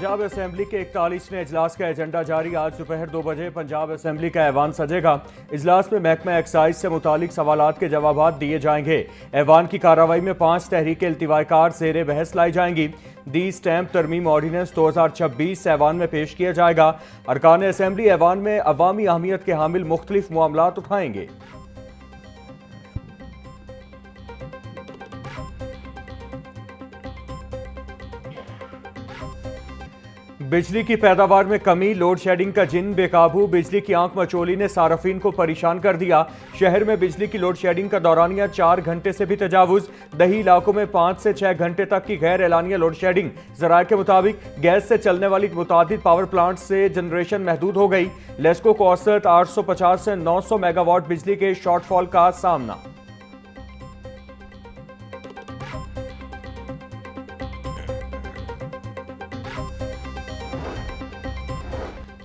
Punjab assembly के 41वें इजलास का एजेंडा जारी। आज दोपहर 2 बजे पंजाब असेंबली का ऐवान सजेगा। इजलास में महकमा एक्साइज से मुतालिक सवालात के जवाब दिए जाएंगे। ऐवान की कार्रवाई में 5 तहरीक इल्तिवाकार ज़ेर बहस लाई जाएंगी। दी स्टैम्प तरमीम ऑर्डीनेंस 2026 ऐवान में पेश किया जाएगा। अरकान असेंबली ऐवान में अवामी अहमियत के हामिल मुख्तलिफ मामलात उठाएंगे। बिजली की पैदावार में कमी, लोड शेडिंग का जिन बेकाबू, बिजली की आंख मचोली ने सार्फिन को परेशान कर दिया। शहर में बिजली की लोड शेडिंग का दौरानिया 4 घंटे से भी तजावुज। दही इलाकों में 5 से 6 घंटे तक की गैर एलानिया लोड शेडिंग। जराये के मुताबिक गैस से चलने वाली मुतादिद पावर प्लांट से जनरेशन महदूद हो गई। लेस्को को औसत 850 से 900 मेगावाट बिजली के शॉर्टफॉल का सामना।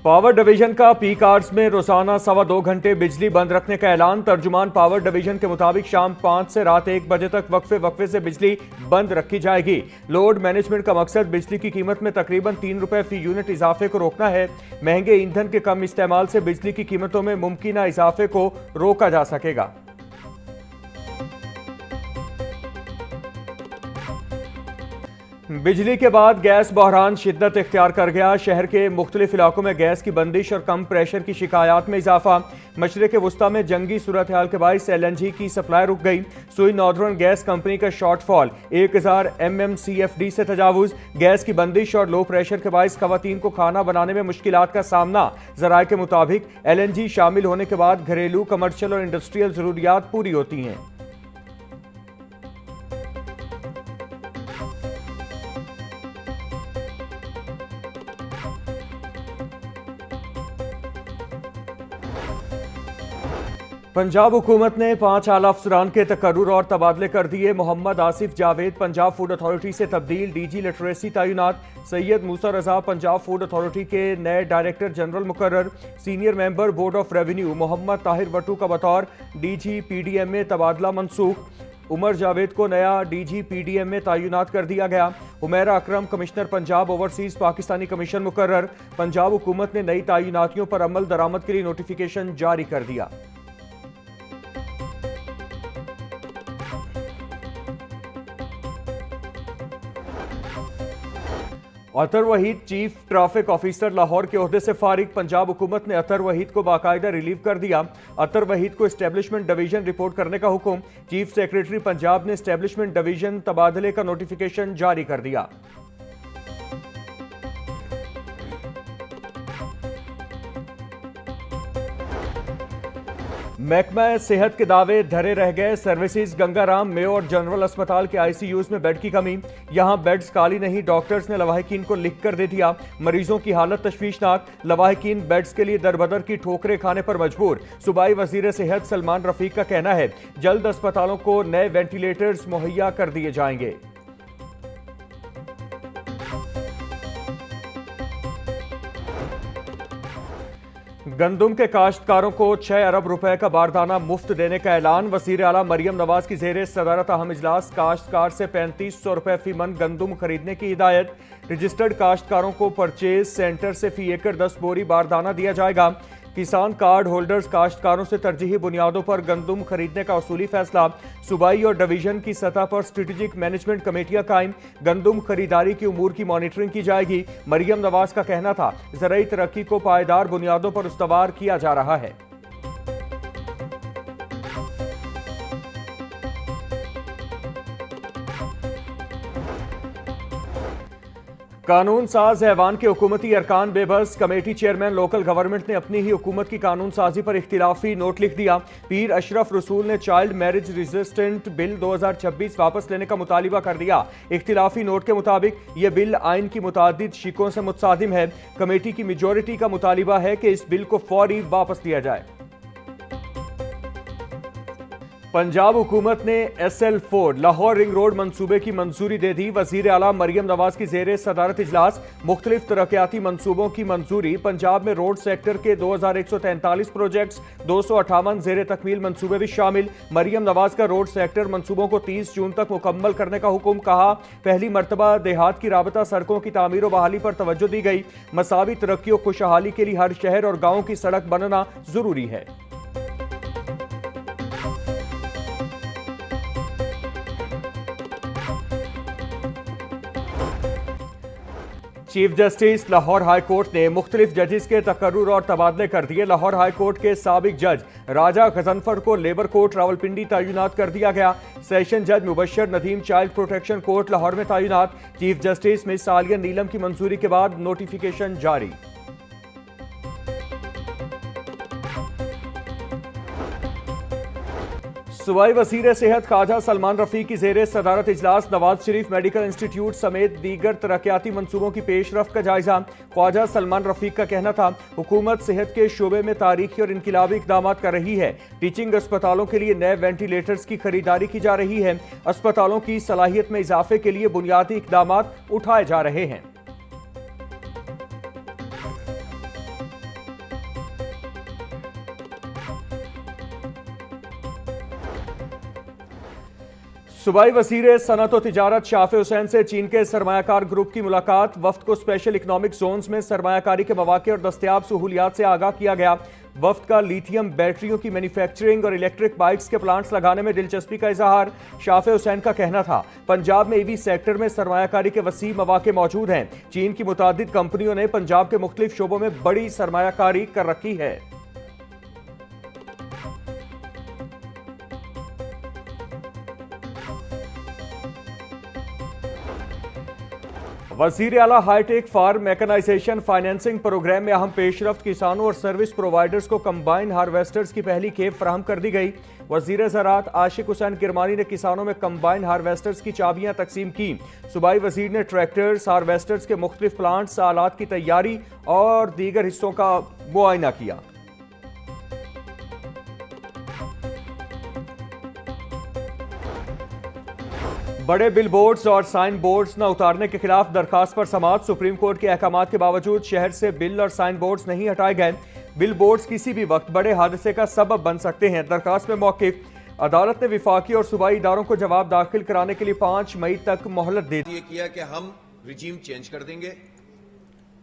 पावर डिवीजन का पीक आवर्स में रोजाना 2.25 घंटे बिजली बंद रखने का ऐलान। तर्जुमान पावर डिवीजन के मुताबिक शाम 5 से रात 1 बजे तक वक्फे से बिजली बंद रखी जाएगी। लोड मैनेजमेंट का मकसद बिजली की कीमत में तकरीबन 3 रुपए फी यूनिट इजाफे को रोकना है। महंगे ईंधन के कम इस्तेमाल से बिजली की कीमतों में मुमकिना इजाफे को रोका जा सकेगा। बिजली के बाद गैस बहरान शिद्दत इख्तियार कर गया। शहर के मुख्तलिफ इलाकों में गैस की बंदिश और कम प्रेशर की शिकायत में इजाफा। मशरिक़ वुस्ता में जंगी सूरत हाल के बायस LNG की सप्लाई रुक गई। सुई नॉर्दर्न गैस कंपनी का शॉर्टफॉल 1000 MMCFD से तजावुज। गैस की बंदिश और लो प्रेशर के बायस खवातीन को खाना बनाने में मुश्किलात का सामना। जराये के मुताबिक LNG शामिल होने के बाद घरेलू, कमर्शियल और इंडस्ट्रियल जरूरियात पूरी होती हैं। पंजाब हुकूमत ने 5 आला अफसरान के तकर्रुर और तबादले कर दिए। मोहम्मद आसिफ जावेद पंजाब फूड अथॉरिटी से तब्दील। DG लिटरेसी तैनात। सैयद मूसा रजा पंजाब फूड अथॉरिटी के नए डायरेक्टर जनरल मुकर्रर। Senior member board of revenue Mohammad Tahir Wattoo का बतौर DG PDM में तबादला मनसूख। उमर जावेद को नया DG PDM में तैनात कर दिया गया। Umera Akram commissioner Punjab overseas Pakistani commission मुकर्रर। पंजाब हुकूमत ने नई तैनातियों पर अमल दरामद के लिए नोटिफिकेशन जारी कर दिया। Athar Waheed chief traffic officer Lahore के ओहदे से फारिग। पंजाब हुकूमत ने अतर वहीद को बाकायदा रिलीव कर दिया। अतर वहीद को एस्टेब्लिशमेंट डिवीजन रिपोर्ट करने का हुक्म। चीफ सेक्रेटरी पंजाब ने एस्टेब्लिशमेंट डिवीजन तबादले का नोटिफिकेशन जारी कर दिया। महकमा सेहत के दावे धरे रह गए। सर्विसेज गंगाराम मेयो और जनरल अस्पताल के ICUs में बेड की कमी। यहां बेड्स खाली नहीं, डॉक्टर्स ने लवाहिकीन को लिख कर दे दिया। मरीजों की हालत तशवीशनाक। लवाहिकीन बेड्स के लिए दरबदर की ठोकरें खाने पर मजबूर। सूबाई वजीर सेहत सलमान रफीक का कहना है जल्द अस्पतालों को नए वेंटिलेटर्स मुहैया कर दिए जाएंगे। गंदुम के काश्तकारों को 6 अरब रुपए का बारदाना मुफ्त देने का ऐलान। वज़ीर आला मरियम नवाज की ज़ेरे सदारत अहम इजलास काश्तकार से 3500 रुपए फी मन गंदुम खरीदने की हिदायत। रजिस्टर्ड काश्तकारों को परचेज सेंटर से फी एकड़ 10 बोरी बारदाना दिया जाएगा। किसान कार्ड होल्डर्स काश्तकारों से तरजीही बुनियादों पर गंदुम खरीदने का उसूली फैसला। सूबाई और डिवीजन की सतह पर स्ट्रेटेजिक मैनेजमेंट कमेटियां कायम। गंदुम खरीदारी की उमूर की मॉनिटरिंग की जाएगी। मरियम नवाज का कहना था ज़राई तरक्की को पायदार बुनियादों पर उस्तवार किया जा रहा है। कानून साज ऐवान के हुकूमती अरकान बेबस। कमेटी चेयरमैन लोकल गवर्नमेंट ने अपनी ही हुकूमत की कानून साजी पर इख्तिलाफी नोट लिख दिया। पीर अशरफ रसूल ने चाइल्ड मैरिज रेजिस्टेंट बिल 2026 वापस लेने का मुतालिबा कर दिया। इख्तिलाफी नोट के मुताबिक यह बिल आइन की मुतादिद शिकों से मुतसादिम है। कमेटी की मेजॉरिटी का मुतालिबा है कि इस बिल को फौरी वापस लिया जाए। पंजाब हुकूमत ने SL4 लाहौर रिंग रोड मंसूबे की मंजूरी दे दी। वजीर आला मरियम नवाज की जेर सदारत इजलास मुख्तलिफ तरक्याती मंसूबों की मंजूरी। पंजाब में रोड सेक्टर के 2143 प्रोजेक्ट्स, 258 जेर तकमील मंसूबे भी शामिल। मरियम नवाज का रोड सेक्टर मंसूबों को 30 जून तक मुकम्मल करने का हुक्म। कहा, पहली मरतबा देहात की राबता सड़कों की तामीर और बहाली पर तवज्जो दी गई। मसावी तरक्की और खुशहाली के लिए हर शहर और गाँव की सड़क बनना जरूरी है। Chief justice Lahore high court ने मुख्तलिफ जजेस के तकर्रुर और तबादले कर दिए। लाहौर हाई कोर्ट के साबिक जज राजा गजनफर को लेबर कोर्ट रावलपिंडी तैनात कर दिया गया। सेशन जज Mubashar Nadeem child protection court Lahore में तैनात। Chief justice miss Aalia Neelum की मंजूरी के बाद नोटिफिकेशन जारी। सूबाई वज़ीर सेहत ख्वाजा सलमान रफीक की जेर सदारत इजलास नवाज शरीफ मेडिकल इंस्टीट्यूट समेत दीगर तरक्याती मंसूबों की पेशरफ्त का जायजा। ख्वाजा सलमान रफीक का कहना था, हुकूमत सेहत के शोबे में तारीखी और इनकलाबी इकदाम कर रही है। टीचिंग अस्पतालों के लिए नए वेंटिलेटर्स की खरीदारी की जा रही है। अस्पतालों की सलाहियत में इजाफे के लिए बुनियादी इकदाम उठाए जा रहे हैं। सूबाई वज़ीर सनअत व तिजारत शाफे हुसैन से चीन के सरमायाकार ग्रुप की मुलाकात। वफ्द को स्पेशल इकनॉमिक जोन्स में सरमायाकारी के मौके और दस्तयाब सहूलियात से आगाह किया गया। वफ्द का लिथियम बैटरियों की मैन्युफैक्चरिंग और इलेक्ट्रिक बाइक्स के प्लांट्स लगाने में दिलचस्पी का इजहार। शाफे हुसैन का कहना था, पंजाब में ईवी सेक्टर में सरमायाकारी के वसी मौके मौजूद हैं। चीन की मुतादिद कंपनियों ने पंजाब के मुख्तलिफ शोबों में बड़ी सरमायाकारी कर रखी है। वज़ीर आला hi-tech farm mechanisation financing programme में अहम पेशरफ्त। किसानों और सर्विस प्रोवाइडर्स को कंबाइन हार्वेस्टर्स की पहली खेप फराहम कर दी गई। वज़ीर ज़राअत आशिक हुसैन किरमानी ने किसानों में कंबाइन हार्वेस्टर्स की चाबियां तकसीम की। सूबाई वज़ीर ने ट्रैक्टर्स, हार्वेस्टर्स के मुख्तलिफ प्लांट्स, आलात की तैयारी और दीगर हिस्सों का मुआयना किया। बड़े बिल बोर्ड्स और साइन बोर्ड्स न उतारने के खिलाफ दरखास्त पर समाअत। सुप्रीम कोर्ट के अहकामात के बावजूद शहर से बिल और साइन बोर्ड्स नहीं हटाए गए। बिल बोर्ड्स किसी भी वक्त बड़े हादसे का सबब बन सकते हैं। दरखास्त में मौक़िफ़। अदालत ने विफाकी और सूबाई इदारों को जवाब दाखिल कराने के लिए 5 मई तक मोहलत दे दी। ये किया कि हम रिजीम चेंज कर देंगे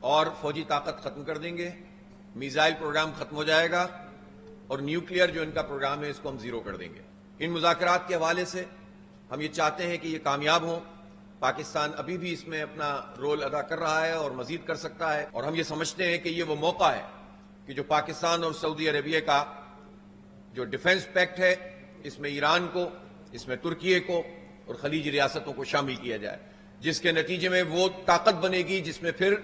और फौजी ताकत खत्म कर देंगे, मिसाइल प्रोग्राम खत्म हो जाएगा और न्यूक्लियर जो इनका प्रोग्राम है इसको हम जीरो कर देंगे। इन मुज़ाकरात के हवाले से हम ये चाहते हैं कि ये कामयाब हो। पाकिस्तान अभी भी इसमें अपना रोल अदा कर रहा है और मजीद कर सकता है, और हम ये समझते हैं कि ये वो मौका है कि जो पाकिस्तान और सऊदी अरेबिया का जो डिफेंस पैक्ट है, इसमें ईरान को, इसमें तुर्की को और खलीजी रियासतों को शामिल किया जाए, जिसके नतीजे में वो ताकत बनेगी जिसमें फिर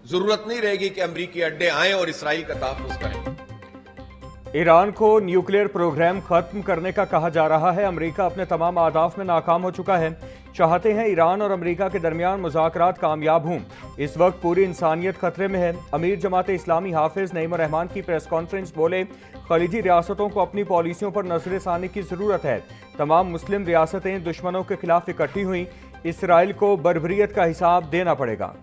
जरूरत नहीं रहेगी कि अमरीकी अड्डे आएं और इसराइल का तहफ़्फ़ुज़ करें। ईरान को न्यूक्लियर प्रोग्राम खत्म करने का कहा जा रहा है। अमेरिका अपने तमाम अहदाफ में नाकाम हो चुका है। चाहते हैं ईरान और अमेरिका के दरमियान मुज़ाकरात कामयाब हों। इस वक्त पूरी इंसानियत खतरे में है। अमीर जमात इस्लामी हाफिज नईम रहमान की प्रेस कॉन्फ्रेंस बोले, खलीजी रियासतों को अपनी पॉलिसियों पर नजरसानी की जरूरत है। तमाम मुस्लिम रियासतें दुश्मनों के खिलाफ इकट्ठी हुई। इसराइल को बर्बरियत का हिसाब देना पड़ेगा।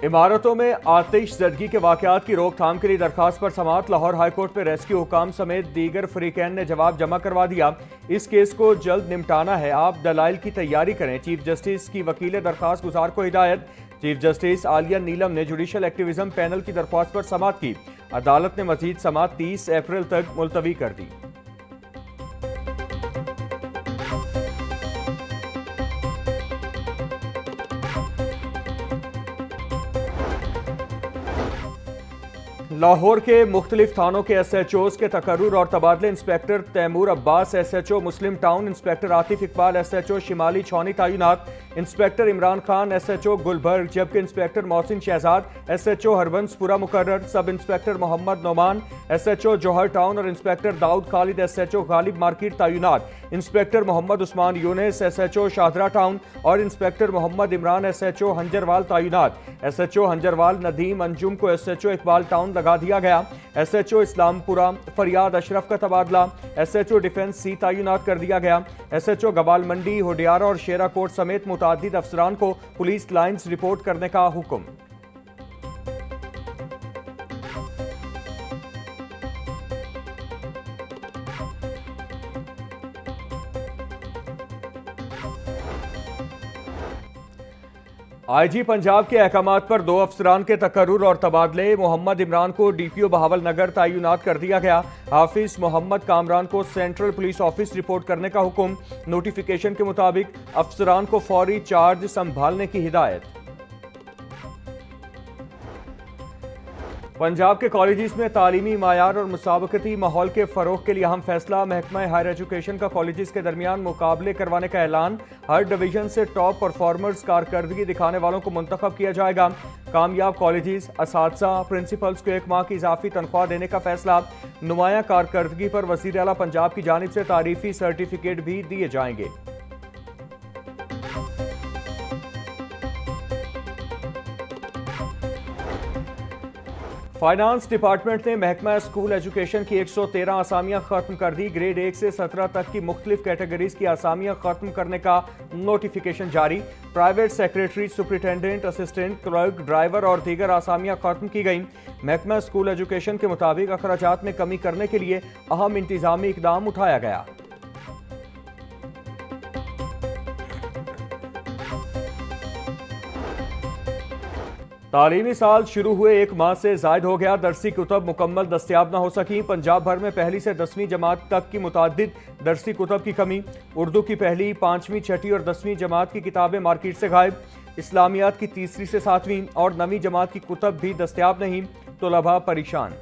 इमारतों में आतिशज़दगी के वाक़यात की रोकथाम के लिए दरखास्त पर समाअत। लाहौर हाईकोर्ट में रेस्क्यू हुकाम समेत दीगर फरीकैन ने जवाब जमा करवा दिया। इस केस को जल्द निपटाना है, आप दलाइल की तैयारी करें। चीफ जस्टिस की वकील दरखास्त गुजार को हिदायत। चीफ जस्टिस आलिया नीलम ने जुडिशल एक्टिविज्म पैनल की दरख्वास्त पर समाअत की। अदालत ने मजीद समाअत 30 अप्रैल तक मुलतवी कर दी। लाहौर के मुख्तलिफ थानों के SHOs के तकर्रुर और तबादले inspector Taimur Abbas SHO Muslim town, inspector Atif Iqbal SHO Shumali Chhaoni तैनात, इंस्पेक्टर इमरान खान SHO गुलबर्ग, जबकि इंस्पेक्टर मोहसिन शहजाद SHO हरबंसपुरा मुकर्रर, sub inspector Mohammad Noman SHO Johar town और inspector Daud Khalid SHO Ghalib market तैनात, inspector Mohammad Usman Younis SHO Shahdara town और इंस्पेक्टर मोहम्मद इमरान SHO हंजरवाल तैनात। SHO हंजरवाल नदीम अंजुम को SHO इकबाल टाउन लगा दिया गया। SHO इस्लामपुरा फरियाद अशरफ का तबादला SHO डिफेंस C तैनात कर दिया गया। SHO गबाल मंडी, होडियारा और शेरा कोट समेत मुतादिद अफसरान को पुलिस लाइन्स रिपोर्ट करने का हुक्म। IG पंजाब के अहकामात पर 2 अफसरान के तकर्रुर और तबादले। मोहम्मद इमरान को DPO बहावल नगर तैनात कर दिया गया। हाफिज मोहम्मद कामरान को सेंट्रल पुलिस ऑफिस रिपोर्ट करने का हुक्म। नोटिफिकेशन के मुताबिक अफसरान को फौरी चार्ज संभालने की हिदायत। पंजाब के कॉलेजेस में तालीमी मायार और मुसाबकती माहौल के फरोग के लिए अहम फैसला। महकमा हायर एजुकेशन का कॉलेजेस के दरमियान मुकाबले करवाने का ऐलान। हर डिवीजन से टॉप परफॉर्मर्स कारकर्दगी दिखाने वालों को मुंतखब किया जाएगा। कामयाब कॉलेजेस असातिज़ा प्रिंसिपल्स को 1 माह की इजाफी तनख्वाह देने का फैसला। नुमाया कारकर्दगी पर वज़ीर आला पंजाब की जानिब से तारीफी सर्टिफिकेट भी दिए जाएंगे। फाइनेंस डिपार्टमेंट ने महकमा स्कूल एजुकेशन की 113 आसामियां खत्म कर दी। ग्रेड 1 से 17 तक की मुख्तलिफ कैटेगरीज की आसामियां खत्म करने का नोटिफिकेशन जारी। Private secretary, superintendent, assistant, clerk, driver और दीगर आसामियां खत्म की गई। महकमा स्कूल एजुकेशन के मुताबिक अखराजात में कमी करने के लिए अहम इंतजामी इकदाम उठाया गया। तालीमी साल शुरू हुए 1 माह से जायद हो गया। दरसी कुतब मुकम्मल दस्तयाब न हो सकी। पंजाब भर में पहली से 10वीं जमात तक की मुतादिद दरसी कुतब की कमी। उर्दू की पहली, 5वीं, 6ठी और 10वीं जमात की किताबें मार्केट से गायब। इस्लामियात की 3री से 7वीं और 9वीं जमात की कुतब भी दस्तयाब नहीं। तलबा परेशान।